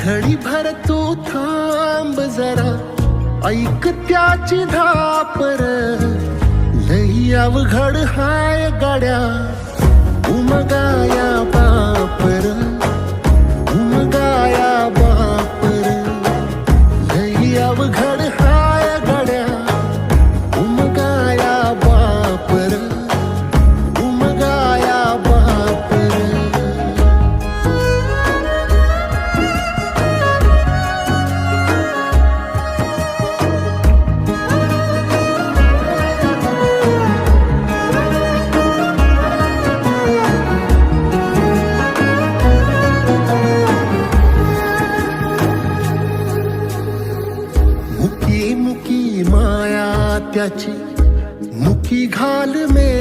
घडीभर तू थांब जरा, ऐक त्याची धापर. लई अवघड हाय गाड्या, उमगाया बापर, उमगाया बापर. लई अवघड हाय गाड्या, उमगाया बापर, उमगाया बापर. मुकी मुकी माया त्याची, मुकी घाल मे